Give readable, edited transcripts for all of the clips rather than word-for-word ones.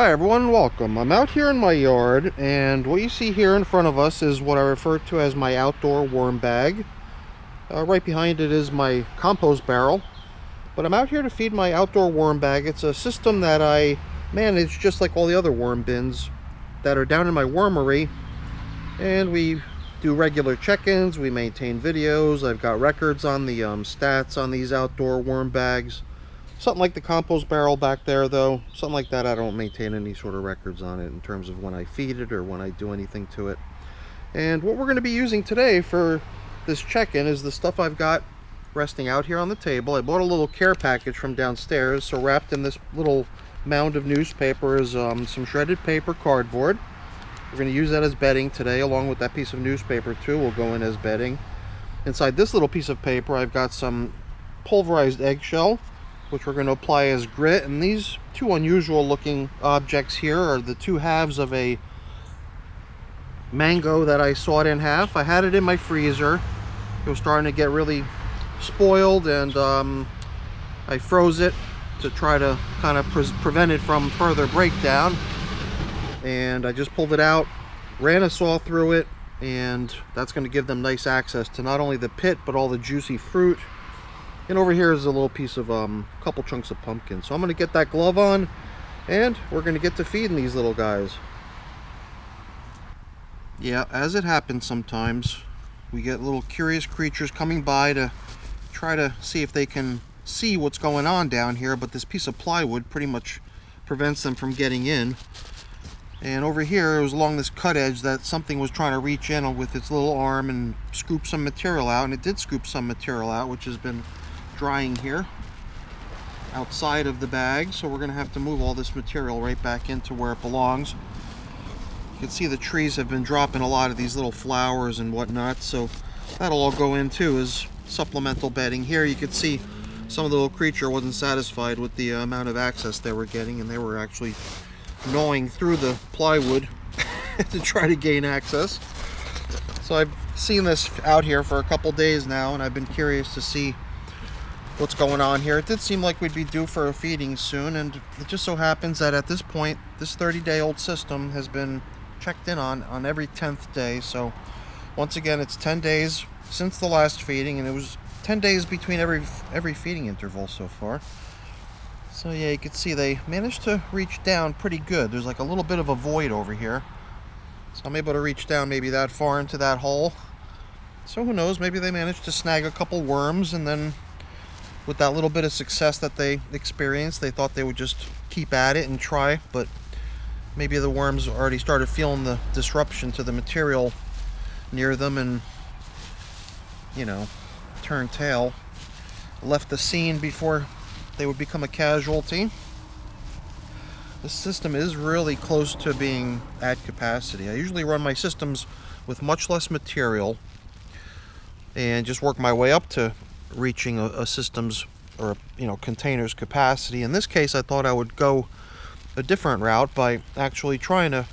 Hi everyone, welcome. I'm out here in my yard, and what you see here in front of us is what I refer to as my outdoor worm bag. Right behind it is my compost barrel. But I'm out here to feed my outdoor worm bag. It's a system that I manage just like all the other worm bins that are down in my wormery. And we do regular check-ins, we maintain videos. I've got records on the stats on these outdoor worm bags. Something like the compost barrel back there, though, something like that, I don't maintain any sort of records on it in terms of when I feed it or when I do anything to it. And what we're going to be using today for this check-in is the stuff I've got resting out here on the table. I bought a little care package from downstairs, so wrapped in this little mound of newspaper is some shredded paper cardboard. We're going to use that as bedding today, along with that piece of newspaper too will go in as bedding. Inside this little piece of paper I've got some pulverized eggshell, which we're going to apply as grit. And these two unusual looking objects here are the two halves of a mango that I sawed in half. I had it in my freezer. It was starting to get really spoiled, and I froze it to try to kind of prevent it from further breakdown. And I just pulled it out, ran a saw through it, and that's going to give them nice access to not only the pit but all the juicy fruit. And over here is a little piece of couple chunks of pumpkin. So I'm going to get that glove on, and we're going to get to feeding these little guys. Yeah, as it happens sometimes, we get little curious creatures coming by to try to see if they can see what's going on down here, but this piece of plywood pretty much prevents them from getting in. And over here, it was along this cut edge that something was trying to reach in with its little arm and scoop some material out, and it did scoop some material out, which has been drying here outside of the bag. So we're going to have to move all this material right back into where it belongs. You can see the trees have been dropping a lot of these little flowers and whatnot, so that'll all go in too as supplemental bedding. Here you can see some of the little creature wasn't satisfied with the amount of access they were getting, and they were actually gnawing through the plywood to try to gain access. So I've seen this out here for a couple days now, and I've been curious to see what's going on here. It did seem like we'd be due for a feeding soon, and it just so happens that at this point this 30-day-old system has been checked in on every 10th day. So once again, it's 10 days since the last feeding, and it was 10 days between every feeding interval so far. So yeah, you can see they managed to reach down pretty good. There's like a little bit of a void over here, so I'm able to reach down maybe that far into that hole. So who knows, maybe they managed to snag a couple worms, and then with that little bit of success that they experienced, they thought they would just keep at it and try. But maybe the worms already started feeling the disruption to the material near them and, you know, turned tail, left the scene before they would become a casualty. This system is really close to being at capacity. I usually run my systems with much less material and just work my way up to reaching a system's or container's capacity. In this case, I thought I would go a different route by actually trying to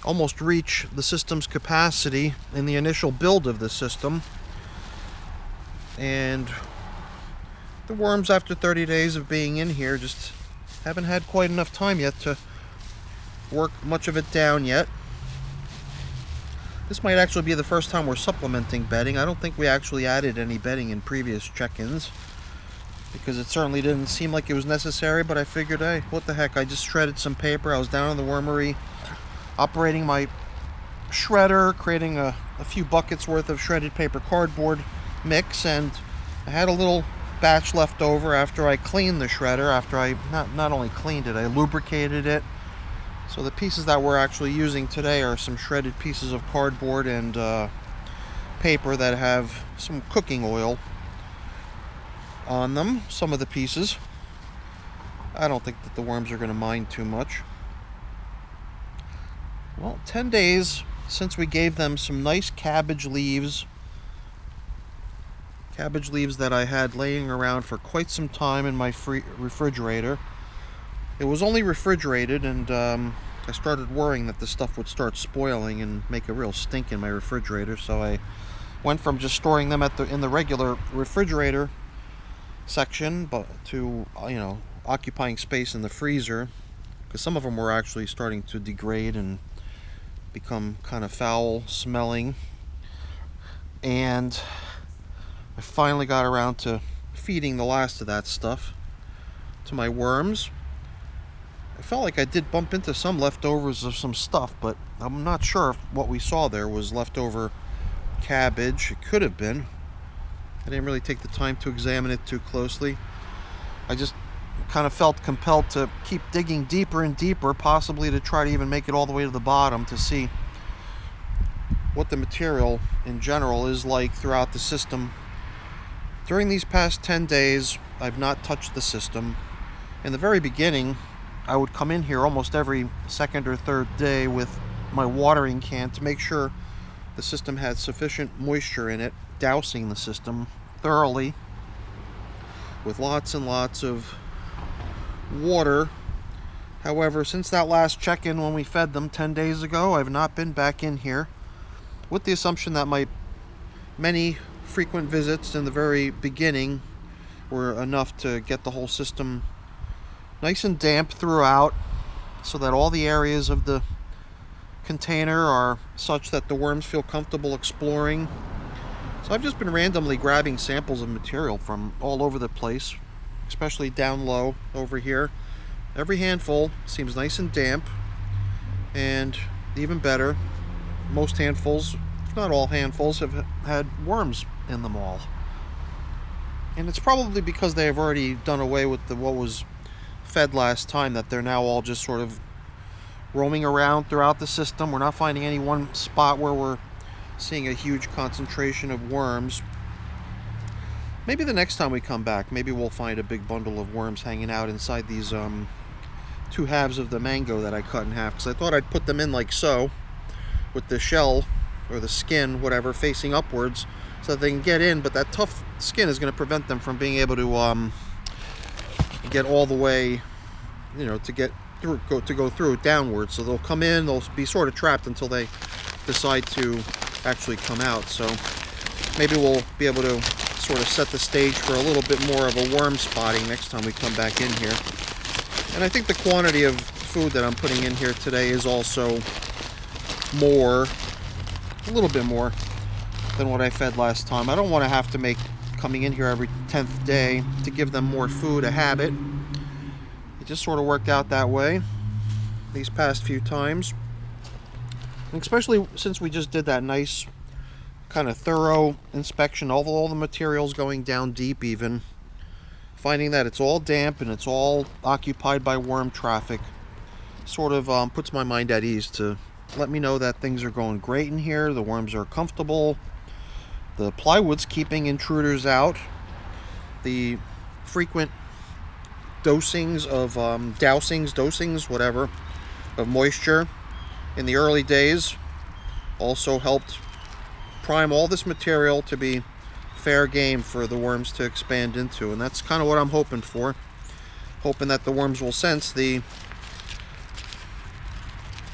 almost reach the system's capacity in the initial build of the system. And the worms, after 30 days of being in here, just haven't had quite enough time yet to work much of it down yet. This might actually be the first time we're supplementing bedding. I don't think we actually added any bedding in previous check-ins, because it certainly didn't seem like it was necessary, but I figured, hey, what the heck, I just shredded some paper. I was down in the wormery operating my shredder, creating a few buckets worth of shredded paper cardboard mix, and I had a little batch left over after I cleaned the shredder. After I not only cleaned it, I lubricated it. So the pieces that we're actually using today are some shredded pieces of cardboard and paper that have some cooking oil on them. Some of the pieces, I don't think that the worms are going to mind too much. Well, 10 days since we gave them some nice cabbage leaves that I had laying around for quite some time in my refrigerator. It was only refrigerated, and I started worrying that the stuff would start spoiling and make a real stink in my refrigerator, so I went from just storing them in the regular refrigerator section, but to occupying space in the freezer, because some of them were actually starting to degrade and become kind of foul smelling. And I finally got around to feeding the last of that stuff to my worms. I felt like I did bump into some leftovers of some stuff, but I'm not sure if what we saw there was leftover cabbage. It could have been. I didn't really take the time to examine it too closely. I just kind of felt compelled to keep digging deeper and deeper, possibly to try to even make it all the way to the bottom to see what the material in general is like throughout the system. During these past 10 days, I've not touched the system. In the very beginning, I would come in here almost every second or third day with my watering can to make sure the system had sufficient moisture in it, dousing the system thoroughly with lots and lots of water. However, since that last check-in when we fed them 10 days ago, I've not been back in here, with the assumption that my many frequent visits in the very beginning were enough to get the whole system nice and damp throughout, so that all the areas of the container are such that the worms feel comfortable exploring. So I've just been randomly grabbing samples of material from all over the place, especially down low over here. Every handful seems nice and damp, and even better, most handfuls, if not all handfuls, have had worms in them all. And it's probably because they have already done away with what was fed last time, that they're now all just sort of roaming around throughout the system. We're not finding any one spot where we're seeing a huge concentration of worms. Maybe the next time we come back, maybe we'll find a big bundle of worms hanging out inside these two halves of the mango that I cut in half, because I thought I'd put them in like so, with the shell or the skin, whatever, facing upwards, so that they can get in, but that tough skin is going to prevent them from being able to get all the way, you know, to go through it downwards. So they'll come in, they'll be sort of trapped until they decide to actually come out. So maybe we'll be able to sort of set the stage for a little bit more of a worm spotting next time we come back in here. And I think the quantity of food that I'm putting in here today is also a little bit more than what I fed last time. I don't want to have to make coming in here every 10th day to give them more food a habit. It just sort of worked out that way these past few times. And especially since we just did that nice kind of thorough inspection of all the materials, going down deep even, finding that it's all damp and it's all occupied by worm traffic, sort of puts my mind at ease to let me know that things are going great in here, the worms are comfortable, the plywood's keeping intruders out, the frequent dosings of dosings, whatever, of moisture in the early days also helped prime all this material to be fair game for the worms to expand into. And that's kind of what I'm hoping for. Hoping that the worms will sense the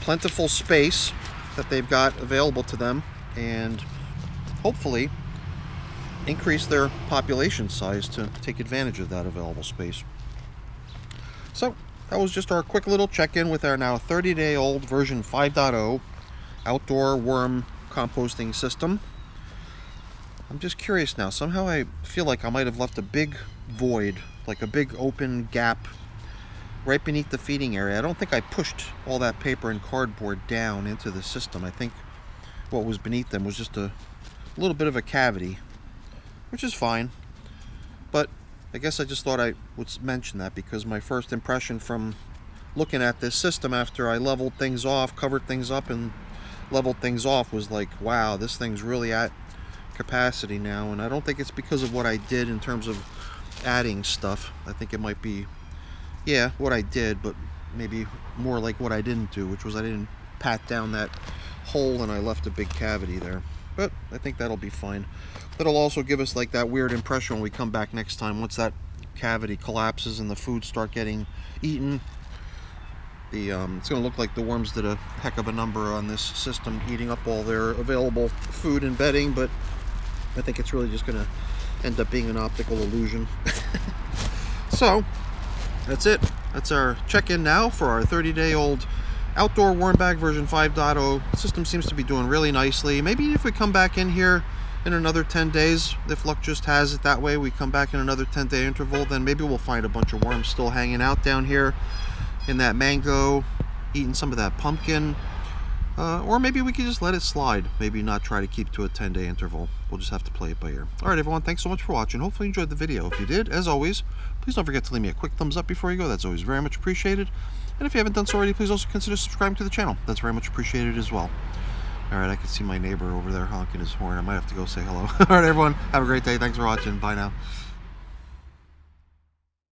plentiful space that they've got available to them, and hopefully increase their population size to take advantage of that available space. So that was just our quick little check-in with our now 30-day-old version 5.0 outdoor worm composting system. I'm just curious now. Somehow I feel like I might have left a big void, like a big open gap right beneath the feeding area. I don't think I pushed all that paper and cardboard down into the system. I think what was beneath them was just a little bit of a cavity, which is fine. But I guess I just thought I would mention that, because my first impression from looking at this system after I leveled things off, covered things up and leveled things off, was like, wow, this thing's really at capacity now. And I don't think it's because of what I did in terms of adding stuff. I think it might be, yeah, what I did, but maybe more like what I didn't do, which was I didn't pat down that hole and I left a big cavity there. But I think that'll be fine. That'll also give us like that weird impression when we come back next time, once that cavity collapses and the food start getting eaten. It's going to look like the worms did a heck of a number on this system, eating up all their available food and bedding, but I think it's really just going to end up being an optical illusion. So that's it. That's our check-in now for our 30-day-old outdoor warm bag version 5.0. The system seems to be doing really nicely. Maybe if we come back in here in another 10 days, if luck just has it that way, we come back in another 10-day interval, then maybe we'll find a bunch of worms still hanging out down here in that mango, eating some of that pumpkin. Or maybe we can just let it slide. Maybe not try to keep to a 10-day interval. We'll just have to play it by ear. Alright everyone, thanks so much for watching. Hopefully you enjoyed the video. If you did, as always, please don't forget to leave me a quick thumbs up before you go. That's always very much appreciated. And if you haven't done so already, please also consider subscribing to the channel. That's very much appreciated as well. Alright, I can see my neighbor over there honking his horn. I might have to go say hello. Alright everyone, have a great day. Thanks for watching. Bye now.